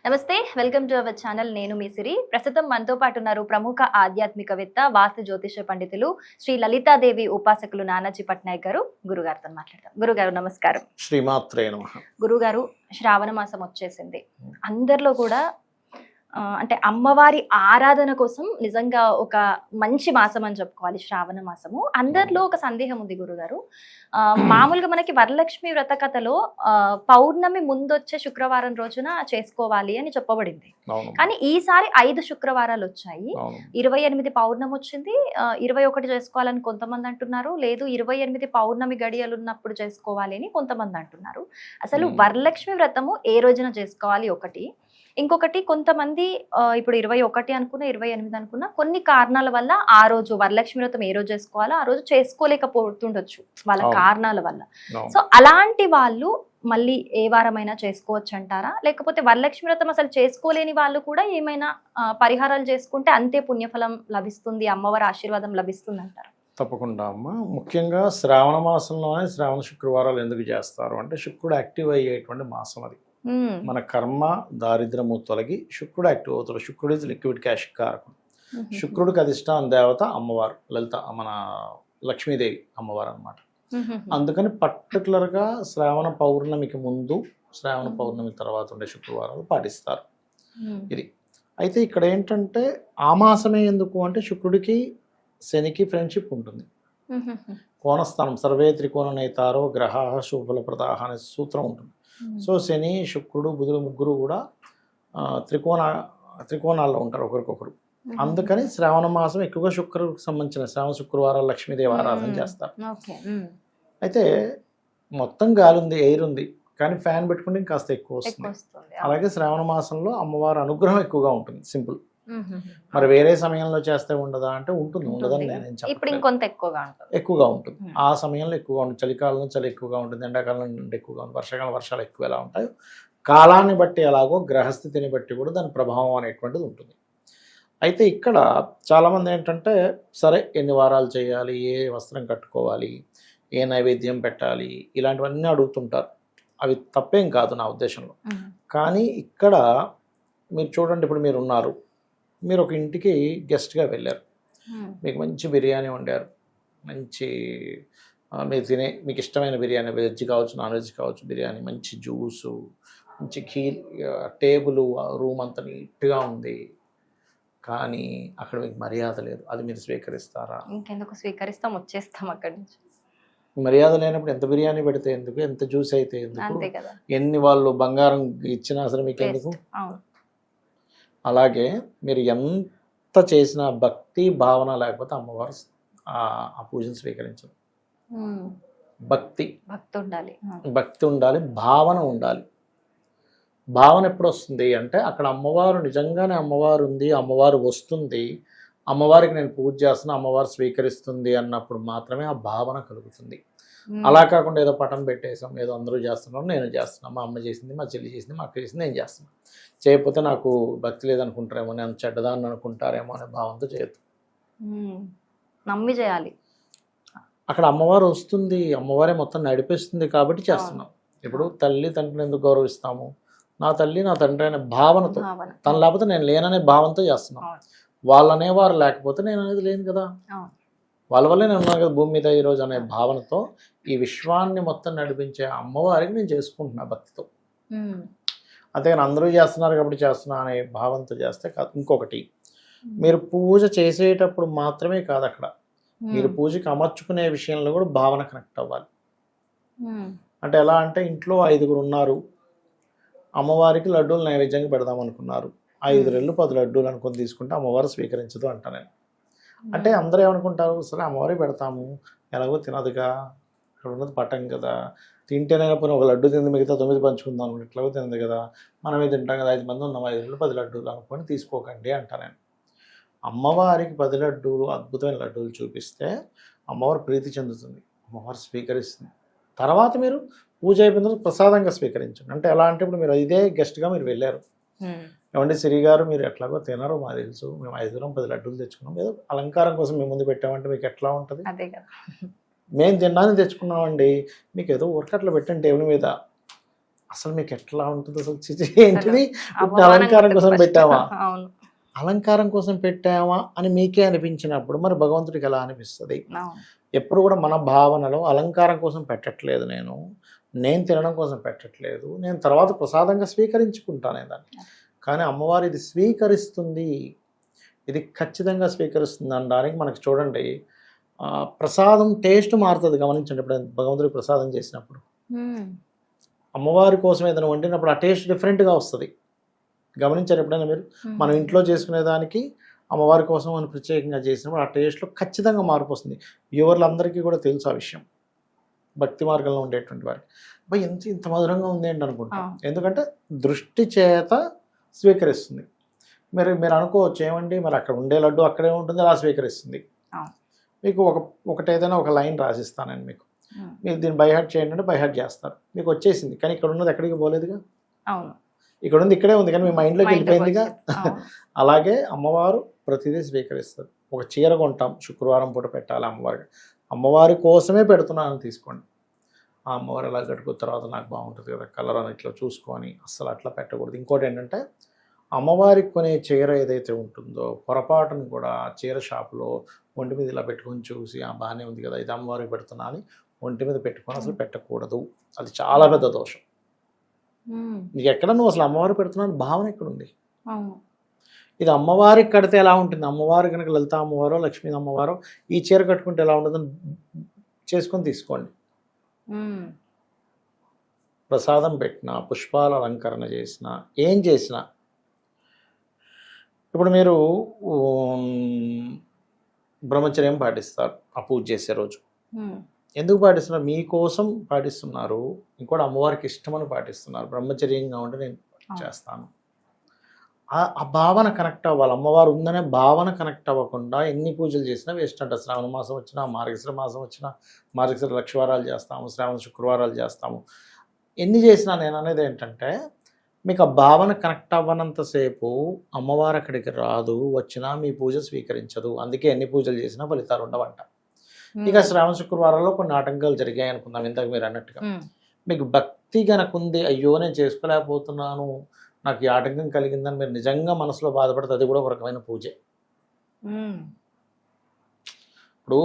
నమస్తే, welcome to our channel. నేను మీ సిరి. ప్రస్తుతం మనతో పాటు ఉన్నారు ప్రముఖ ఆధ్యాత్మికవేత్త, వాస్తు జ్యోతిష పండితులు శ్రీ లలితాదేవి ఉపాసకులు నానాజీ పట్నాయక్ గారు. గురుగారితో మాట్లాడతాం. గురుగారు నమస్కారం. శ్రీమాత్రే నమః. గురుగారు, శ్రావణ మాసం వచ్చేసింది. అందరిలో కూడా అంటే అమ్మవారి ఆరాధన కోసం నిజంగా ఒక మంచి మాసం అని చెప్పుకోవాలి శ్రావణ మాసము. అందరిలో ఒక సందేహం ఉంది గురుగారు. మామూలుగా మనకి వరలక్ష్మి వ్రత కథలో పౌర్ణమి ముందొచ్చే శుక్రవారం రోజున చేసుకోవాలి అని చెప్పబడింది. కానీ ఈసారి 5 శుక్రవారాలు వచ్చాయి. 28 పౌర్ణమి వచ్చింది, 21 చేసుకోవాలని కొంతమంది అంటున్నారు. లేదు, 28 పౌర్ణమి గడియలు ఉన్నప్పుడు చేసుకోవాలి అని కొంతమంది అంటున్నారు. అసలు వరలక్ష్మి వ్రతము ఏ రోజున చేసుకోవాలి ఒకటి, ఇంకొకటి కొంతమంది ఇప్పుడు 21 అనుకున్నా 28 అనుకున్నా కొన్ని కారణాల వల్ల ఆ రోజు వరలక్ష్మి వ్రతం ఏ రోజు చేసుకోవాలో ఆ రోజు చేసుకోలేకపోతుండొచ్చు వాళ్ళ కారణాల వల్ల. సో అలాంటి వాళ్ళు మళ్ళీ ఏ వారమైనా చేసుకోవచ్చు అంటారా, లేకపోతే వరలక్ష్మి వ్రతం అసలు చేసుకోలేని వాళ్ళు కూడా ఏమైనా పరిహారాలు చేసుకుంటే అంతే పుణ్యఫలం లభిస్తుంది, అమ్మవారి ఆశీర్వాదం లభిస్తుంది అంటారా? తప్పకుండా అమ్మ. ముఖ్యంగా శ్రావణ మాసంలోనే శ్రావణ శుక్రవారాలు ఎందుకు చేస్తారు అంటే శుక్రుడు యాక్టివ్ అయ్యేటువంటి మాసం అది. మన కర్మ దారిద్రము తొలగి శుక్రుడు యాక్టివ్ అవుతాడు. శుక్రుడు ఇస్ లిక్విడ్ క్యాష్ కారకం. శుక్రుడికి అధిష్టాన దేవత అమ్మవారు లలిత, మన లక్ష్మీదేవి అమ్మవారు అనమాట. అందుకని పర్టికులర్గా శ్రావణ పౌర్ణమికి ముందు, శ్రావణ పౌర్ణమి తర్వాత ఉండే శుక్రవారాలు పాటిస్తారు. ఇది అయితే ఇక్కడ ఏంటంటే ఆ మాసమే ఎందుకు అంటే శుక్రుడికి శనికి ఫ్రెండ్షిప్ ఉంటుంది. కోణస్థానం సర్వే త్రికోణ నేతారో గ్రహ శుభఫలప్రదాహ అనే సూత్రం ఉంటుంది. సో శని, శుక్రుడు, బుధుడు ముగ్గురు కూడా త్రికోణాల్లో ఉంటారు ఒకరికొకరు. అందుకని శ్రావణ మాసం ఎక్కువగా శుక్రుడికి సంబంధించిన శ్రావణ శుక్రవారాలు లక్ష్మీదేవి ఆరాధన చేస్తారు. అయితే మొత్తం గాలి ఉంది, ఎయిర్ ఉంది, కానీ ఫ్యాన్ పెట్టుకుంటే కాస్త ఎక్కువ వస్తుంది. అలాగే శ్రావణ మాసంలో అమ్మవారి అనుగ్రహం ఎక్కువగా ఉంటుంది. సింపుల్. మరి వేరే సమయంలో చేస్తే ఉండదా అంటే ఉంటుంది, ఉండదని నేను చెప్పను. ఎక్కువగా ఉంటుంది. ఆ సమయంలో ఎక్కువగా ఉంటుంది. చలికాలంలో చలి ఎక్కువగా ఉంటుంది, ఎండాకాలంలో ఎక్కువగా ఉంటుంది, వర్షాకాలం వర్షాలు ఎక్కువ ఎలా ఉంటాయో కాలాన్ని బట్టి ఎలాగో గ్రహస్థితిని బట్టి కూడా దాని ప్రభావం అనేటువంటిది ఉంటుంది. అయితే ఇక్కడ చాలామంది ఏంటంటే సరే ఎన్ని వారాలు చేయాలి, ఏ వస్త్రం కట్టుకోవాలి, ఏ నైవేద్యం పెట్టాలి, ఇలాంటివన్నీ అడుగుతుంటారు. అవి తప్పేం కాదు నా ఉద్దేశంలో. కానీ ఇక్కడ మీరు చూడండి, ఇప్పుడు మీరు ఉన్నారు, మీరు ఒక ఇంటికి గెస్ట్గా వెళ్ళారు, మీకు మంచి బిర్యానీ వండారు, మంచి మీరు మీకు ఇష్టమైన బిర్యానీ, వెజ్ కావచ్చు నాన్ వెజ్ కావచ్చు, బిర్యానీ, మంచి జ్యూసు, మంచి ఖీర్, టేబుల్, రూమ్ అంతా నీట్గా ఉంది, కానీ అక్కడ మీకు మర్యాద లేదు. అది మీరు స్వీకరిస్తారా? ఇంకెందుకు స్వీకరిస్తాం, వచ్చేస్తాం అక్కడి నుంచి. మర్యాద లేనప్పుడు ఎంత బిర్యానీ పెడితే ఎందుకు, ఎంత జ్యూస్ అయితే ఎందుకు, ఎన్ని వాళ్ళు బంగారం ఇచ్చినా అసలు మీకు ఎందుకు? అలాగే మీరు ఎంత చేసినా భక్తి భావన లేకపోతే అమ్మవారు ఆ పూజను స్వీకరించరు. భక్తి ఉండాలి, భావన ఉండాలి. భావన ఎప్పుడు వస్తుంది అంటే అక్కడ అమ్మవారు నిజంగానే అమ్మవారు ఉంది, అమ్మవారు వస్తుంది, అమ్మవారికి నేను పూజ చేస్తున్నా, అమ్మవారు స్వీకరిస్తుంది అన్నప్పుడు మాత్రమే ఆ భావన కలుగుతుంది. అలా కాకుండా ఏదో పటం పెట్టేసాం, ఏదో అందరూ చేస్తున్నాం, నేను చేస్తున్నాను, మా అమ్మ చేసింది, మా చెల్లి చేసింది, మా అక్క చేసింది, నేను చేస్తున్నాను, చేయకపోతే నాకు భక్తి లేదనుకుంటారేమో, నేను చెడ్డదాన్ని అనుకుంటారేమో అనే భావంతో చేయొద్దు. నమ్మి చేయాలి. అక్కడ అమ్మవారు వస్తుంది, అమ్మవారే మొత్తం నడిపిస్తుంది కాబట్టి చేస్తున్నాం. ఇప్పుడు తల్లి తండ్రిని ఎందుకు గౌరవిస్తాము? నా తల్లి నా తండ్రి అనే భావనతో, తను లేకపోతే నేను లేననే భావంతో చేస్తున్నాం. వాళ్ళు అనేవారు లేకపోతే నేను అనేది లేను కదా, వాళ్ళ వల్లే నేను ఉన్నాను కదా భూమి మీద ఈరోజు అనే భావనతో ఈ విశ్వాన్ని మొత్తం నడిపించే అమ్మవారికి నేను చేసుకుంటున్నా భక్తితో. అంతేగాని అందరూ చేస్తున్నారు కాబట్టి చేస్తున్నా అనే భావంతో చేస్తే కాదు. ఇంకొకటి, మీరు పూజ చేసేటప్పుడు మాత్రమే కాదు, అక్కడ మీరు పూజకి అమర్చుకునే విషయంలో కూడా భావన కనెక్ట్ అవ్వాలి. అంటే ఎలా అంటే ఇంట్లో 5గురు ఉన్నారు, అమ్మవారికి లడ్డూలు నైవేద్యంగా పెడదాం అనుకున్నారు, 5 రెళ్ళు 10 లడ్డూలు అనుకుని తీసుకుంటే అమ్మవారు స్వీకరించదు అంటా నేను. అంటే అందరూ ఏమనుకుంటారు, సరే అమ్మవారికి పెడతాము, ఎలాగో తినదుగా, ఇక్కడ ఉన్నది పట్టం కదా, తింటేనే పోనీ ఒక లడ్డు తింది మిగతా 9 పంచుకుందాం అనుకుంటే ఎట్లాగో తినదు కదా, మనమే తింటాం కదా, 5 మంది ఉన్నాం, 5 రెళ్ళు 10 లడ్డూలు అనుకొని తీసుకోకండి అంటా నేను. అమ్మవారికి 10 లడ్డూలు, అద్భుతమైన లడ్డూలు చూపిస్తే అమ్మవారు ప్రీతి చెందుతుంది, అమ్మవారు స్వీకరిస్తుంది. తర్వాత మీరు పూజ అయిపోయిన తర్వాత ప్రసాదంగా స్వీకరించండి. అంటే ఎలా అంటే ఇప్పుడు మీరు ఇదే గెస్ట్గా మీరు వెళ్ళారు, ఏమంటే సిరి గారు మీరు ఎట్లాగో తినరు మాకు తెలుసు, మేము 10 లడ్డూలు తెచ్చుకున్నాం, ఏదో అలంకారం కోసం మేము ముందు పెట్టామంటే మీకు ఎట్లా ఉంటుంది? మేము తిన్నాను తెచ్చుకున్నామండి, మీకు ఏదో ఊరికట్లా పెట్టండి టేబుల్ మీద, అసలు మీకు ఎట్లా ఉంటుంది అసలు చిచి ఏంటిది అవమానంగా అలంకారం ఉంటుంది కోసం first. పెట్టావా అవును అలంకారం కోసం పెట్టావా అని మీకే అనిపించినప్పుడు మరి భగవంతుడికి ఎలా అనిపిస్తుంది అవును ఎప్పుడు కూడా మన భావనలో అలంకారం కోసం పెట్టట్లేదు నేను తినడం కోసం పెట్టట్లేదు నేను తర్వాత ప్రసాదంగా స్వీకరించుకుంటానే దాన్ని కానీ అమ్మవారు ఇది స్వీకరిస్తుంది ఇది ఖచ్చితంగా స్వీకరిస్తుంది అనడానికి మనకి చూడండి ప్రసాదం టేస్ట్ మారుతుంది గమనించండి ఇప్పుడు భగవంతుడికి ప్రసాదం చేసినప్పుడు ఉమ్, అమ్మవారి కోసం ఏదైనా వండినప్పుడు ఆ టేస్ట్ డిఫరెంట్గా వస్తుంది గమనించారు ఎప్పుడైనా మీరు ఉమ్. మనం ఇంట్లో చేసుకునే దానికి అమ్మవారి కోసం మనం ప్రత్యేకంగా చేసినప్పుడు ఆ టేస్ట్లో ఖచ్చితంగా మార్పు వస్తుంది వ్యూవర్లందరికీ కూడా తెలుసు ఆ విషయం భక్తి మార్గంలో ఉండేటువంటి వారికి అబ్బాయి ఇంత మధురంగా ఉంది ఏంటి అనుకుంటాం ఎందుకంటే దృష్టి చేత స్వీకరిస్తుంది మీరు అనుకోవచ్చు ఏమండి మరి అక్కడ ఉండే లడ్డు అక్కడే ఉంటుంది అలా స్వీకరిస్తుంది మీకు ఒకటి ఏదైనా ఒక లైన్ రాసిస్తానండి మీకు మీరు దీన్ని బైహార్ట్ చేయండి అంటే బైహార్ట్ చేస్తారు మీకు వచ్చేసింది కానీ ఇక్కడ ఉన్నది ఎక్కడికి పోలేదుగా అవును ఇక్కడ ఉంది ఇక్కడే ఉంది కానీ మీ మైండ్లోకి వెళ్ళిపోయిందిగా అవును. అలాగే అమ్మవారు ప్రతిదీ స్వీకరిస్తుంది ఒక చీర కొంటాం శుక్రవారం పూట పెట్టాలి అమ్మవారి కోసమే పెడుతున్నాను తీసుకోండి ఆ అమ్మవారు ఎలా కట్టుకున్న తర్వాత నాకు బాగుంటుంది కదా కలర్ అని ఇట్లా చూసుకొని అస్సలు అట్లా పెట్టకూడదు ఇంకోటి ఏంటంటే అమ్మవారికి కొనే చీర ఏదైతే ఉంటుందో పొరపాటును కూడా చీర షాపులో ఒంటి మీద ఇలా పెట్టుకొని చూసి బాగానే ఉంది కదా ఇది అమ్మవారికి పెడుతున్నా అని ఒంటి మీద పెట్టుకొని అసలు పెట్టకూడదు అది చాలా పెద్ద దోషం ఉమ్, నీకు ఎక్కడ నువ్వు అసలు అమ్మవారు పెడుతున్నాను భావన ఎక్కడుంది అవును ఇది అమ్మవారికి కడితే ఎలా ఉంటుంది అమ్మవారు కనుక లలిత అమ్మవారో లక్ష్మీ అమ్మవారో ఈ చీర కట్టుకుంటే ఎలా ఉంటుందని చేసుకొని తీసుకోండి ఉమ్, ప్రసాదం పెట్టినా పుష్పాల అలంకరణ చేసినా ఏం చేసినా ఇప్పుడు మీరు బ్రహ్మచర్యం పాటిస్తారు ఆ పూజ చేసే రోజు ఉమ్, ఎందుకు పాటిస్తున్నారు మీకోసం పాటిస్తున్నారు ఇంకోటి అమ్మవారికి ఇష్టమని పాటిస్తున్నారు బ్రహ్మచర్యంగా ఉంటే నేను చేస్తాను ఆ భావన కనెక్ట్ అవ్వాలి అమ్మవారు ఉందనే భావన కనెక్ట్ అవ్వకుండా ఎన్ని పూజలు చేసినా వేస్ట్ అంట శ్రావణ మాసం వచ్చినా మార్గశిర మాసం వచ్చినా మార్గశిర లక్షవారాలు చేస్తాము శ్రావణ శుక్రవారాలు చేస్తాము ఎన్ని చేసినా నేను అనేది ఏంటంటే మీకు ఆ భావన కనెక్ట్ అవ్వనంతసేపు అమ్మవారు అక్కడికి రాదు వచ్చినా మీ పూజ స్వీకరించదు అందుకే ఎన్ని పూజలు చేసినా ఫలితాలు ఉండవంట ఇక శ్రావణ శుక్రవారాల్లో కొన్ని ఆటంకాలు జరిగాయి అనుకుందాం ఇంతకు మీరు అన్నట్టుగా ఉమ్, మీకు భక్తి గనకుంది అయ్యో నేను చేసుకోలేకపోతున్నాను నాకు ఈ ఆటంకం కలిగిందని మీరు నిజంగా మనసులో బాధపడితే అది కూడా ఒక రకమైన పూజే ఉమ్, ఇప్పుడు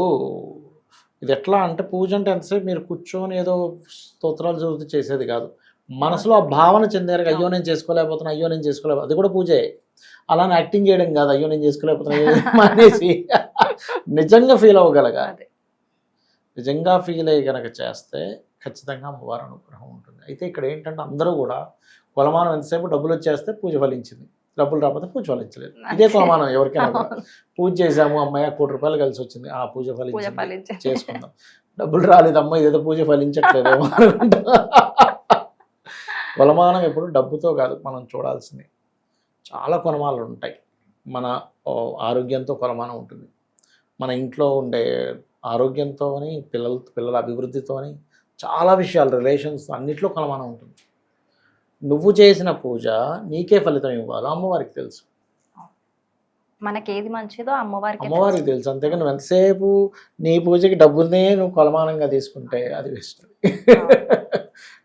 ఇది ఎట్లా అంటే పూజ అంటే ఎంతసేపు మీరు కూర్చొని ఏదో స్తోత్రాలు చదువుతూ చేసేది కాదు మనసులో ఆ భావన చెందారు అయ్యో నేను చేసుకోలేకపోతున్నా అయ్యో నేను చేసుకోలేకపోతున్నా అది కూడా పూజే అలానే యాక్టింగ్ చేయడం కాదు అయ్యో నేను చేసుకోలేకపోతున్నా అనేసి నిజంగా ఫీల్ అవ్వగలగా అదే. నిజంగా ఫీల్ అయ్యి కనుక చేస్తే ఖచ్చితంగా అమ్మవారి అనుగ్రహం ఉంటుంది అయితే ఇక్కడ ఏంటంటే అందరూ కూడా కొలమానం ఎంతసేపు డబ్బులు వచ్చేస్తే పూజ ఫలించింది డబ్బులు రాకపోతే పూజ ఫలించలేదు ఇదే కొలమానం ఎవరికైనా కూడా పూజ చేసాము అమ్మాయి ₹1,00,000 కలిసి వచ్చింది ఆ పూజ పూజ ఫలించింది ఫలించే చేసుకుందాం డబ్బులు రాలేదు అమ్మ ఇదేదో పూజ ఫలించట్లేదేమో అనుకుంటా కొలమానం ఎప్పుడు డబ్బుతో కాదు మనం చూడాల్సింది చాలా కొలమానాలు ఉంటాయి మన ఆరోగ్యంతో కొలమానం ఉంటుంది మన ఇంట్లో ఉండే ఆరోగ్యంతోని పిల్లల అభివృద్ధితోని చాలా విషయాలు రిలేషన్స్ అన్నిట్లో కొలమానం ఉంటుంది నువ్వు చేసిన పూజ నీకే ఫలితం ఇవ్వాలో అమ్మవారికి తెలుసు మనకి ఏది మంచిదో అమ్మవారికి తెలుసు అంతేగా నువ్వు ఎంతసేపు నీ పూజకి డబ్బుల్నే నువ్వు కొలమానంగా తీసుకుంటే అది వేస్ట్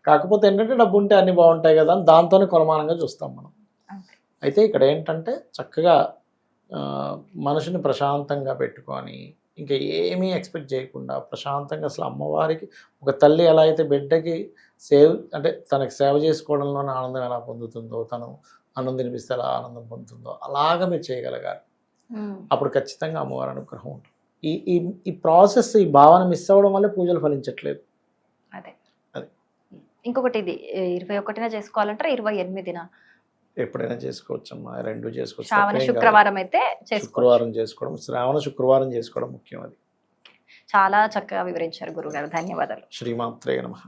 కాకపోతే ఏంటంటే డబ్బు ఉంటే అన్ని బాగుంటాయి కదా అని దాంతోనే కొలమానంగా చూస్తాం మనం అయితే ఇక్కడ ఏంటంటే చక్కగా మనిషిని ప్రశాంతంగా పెట్టుకొని ఇంకా ఏమీ ఎక్స్పెక్ట్ చేయకుండా ప్రశాంతంగా అసలు అమ్మవారికి ఒక తల్లి ఎలా అయితే బిడ్డకి అంటే తనకి సేవ చేసుకోవడంలోనే ఆనందం ఎలా పొందుతుందో తను అన్నం తినిపిస్తే ఎలా ఆనందం పొందుతుందో అలాగా మీరు చేయగలగాలి అప్పుడు ఖచ్చితంగా అమ్మవారి అనుగ్రహం ఉంటుంది ఈ ప్రాసెస్ ఈ భావన మిస్ అవ్వడం వల్ల పూజలు ఫలించట్లేదు అదే ఇంకొకటి ఇది 21న చేసుకోవాలంటారా 28న ఎప్పుడైనా చేసుకోవచ్చమ్మా రెండు చేసుకోవచ్చు శ్రావణ శుక్రవారం అయితే శుక్రవారం చేసుకోవడం శ్రావణ శుక్రవారం చేసుకోవడం ముఖ్యం అది చాలా చక్కగా వివరించారు గురుగారు ధన్యవాదాలు శ్రీమాత్రే నమః